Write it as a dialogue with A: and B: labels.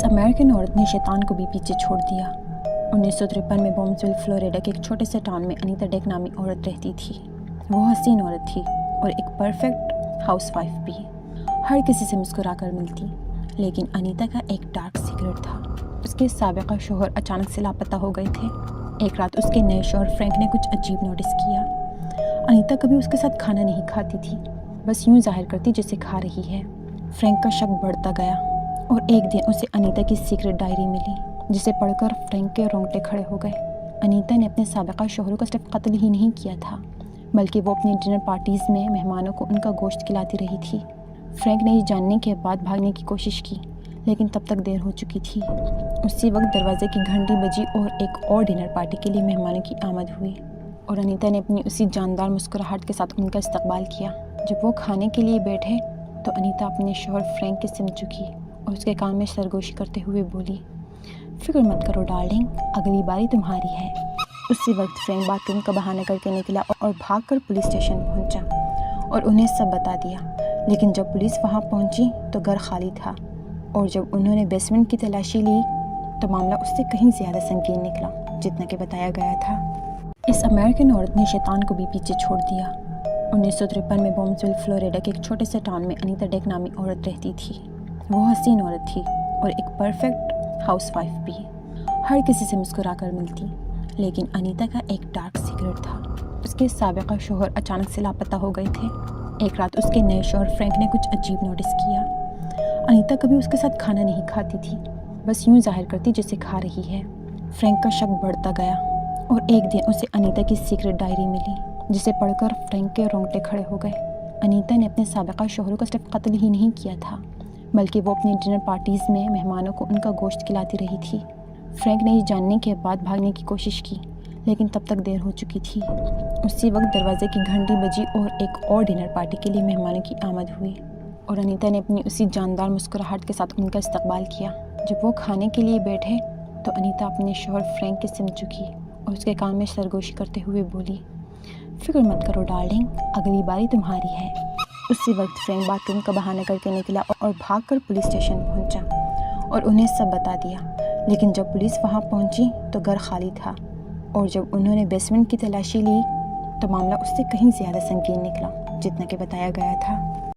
A: इस अमेरिकन औरत ने शैतान को भी पीछे छोड़ दिया। 1953 में बॉम्बसविल, फ्लोरिडा के एक छोटे से टाउन में अनीता डेक नामी औरत रहती थी। वो हसीन औरत थी और एक परफेक्ट हाउसवाइफ भी। हर किसी से मुस्कुरा कर मिलती, लेकिन अनीता का एक डार्क सीक्रेट था। उसके साबिका शोहर अचानक से लापता हो गए थे। एक रात उसके नए शोहर फ्रैंक ने कुछ अजीब नोटिस किया। अनीता कभी उसके साथ खाना नहीं खाती थी, बस यूं जाहिर करती जैसे खा रही है। फ्रैंक का शक बढ़ता गया और एक दिन उसे अनीता की सीक्रेट डायरी मिली, जिसे पढ़कर फ्रैंक के रोंगटे खड़े हो गए। अनीता ने अपने साबिका शोहरों का सिर्फ कत्ल ही नहीं किया था, बल्कि वो अपनी डिनर पार्टीज़ में मेहमानों को उनका गोश्त खिलाती रही थी। फ्रैंक ने ये जानने के बाद भागने की कोशिश की, लेकिन तब तक देर हो चुकी थी। उसी वक्त दरवाजे की घंटी बजी और एक और डिनर पार्टी के लिए मेहमानों की आमद हुई और अनीता ने अपनी उसी जानदार मुस्कुराहट के साथ उनका इस्तकबाल किया। जब वो खाने के लिए बैठे तो अनीता अपने शोहर फ्रैंक के सिमट झुकी और उसके कान में सरगोशी करते हुए बोली, फिक्र मत करो डार्लिंग, अगली बारी तुम्हारी है। उसी वक्त फ्रैंक बाथरूम का बहाना करके निकला और भागकर पुलिस स्टेशन पहुंचा और उन्हें सब बता दिया। लेकिन जब पुलिस वहां पहुंची तो घर खाली था और जब उन्होंने बेसमेंट की तलाशी ली तो मामला उससे कहीं ज़्यादा संगीन निकला जितना कि बताया गया था। इस अमेरिकन औरत ने शैतान को भी पीछे छोड़ दिया। 1953 में बॉम्बसविल, फ्लोरिडा के एक छोटे से टाउन में अनीता डेक नामी औरत रहती थी। वो हसीन औरत थी और एक परफेक्ट हाउसवाइफ भी। हर किसी से मुस्कुरा कर मिलती, लेकिन अनीता का एक डार्क सीक्रेट था। उसके साबिका शोहर अचानक से लापता हो गए थे। एक रात उसके नए शोहर फ्रैंक ने कुछ अजीब नोटिस किया। अनीता कभी उसके साथ खाना नहीं खाती थी, बस यूं जाहिर करती जैसे खा रही है। फ्रैंक का शक बढ़ता गया और एक दिन उसे अनीता की सीक्रेट डायरी मिली, जिसे पढ़कर फ्रैंक के रोंगटे खड़े हो गए। अनीता ने अपने साबिका शोहरों का सिर्फ कत्ल ही नहीं किया था, बल्कि वो अपनी डिनर पार्टीज़ में मेहमानों को उनका गोश्त खिलाती रही थी। फ्रैंक ने ये जानने के बाद भागने की कोशिश की, लेकिन तब तक देर हो चुकी थी। उसी वक्त दरवाजे की घंटी बजी और एक और डिनर पार्टी के लिए मेहमानों की आमद हुई और अनीता ने अपनी उसी जानदार मुस्कुराहट के साथ उनका इस्तकबाल किया। जब वो खाने के लिए बैठे तो अनीता अपने शोहर फ्रैंक के सिमट झुकी और उसके कान में सरगोशी करते हुए बोली, फिक्र मत करो डार्लिंग, अगली बारी तुम्हारी है। उसी वक्त फ्रैंक बाथरूम का बहाना करके निकला और भागकर पुलिस स्टेशन पहुंचा और उन्हें सब बता दिया। लेकिन जब पुलिस वहां पहुंची तो घर खाली था और जब उन्होंने बेसमेंट की तलाशी ली तो मामला उससे कहीं ज़्यादा संगीन निकला जितना कि बताया गया था।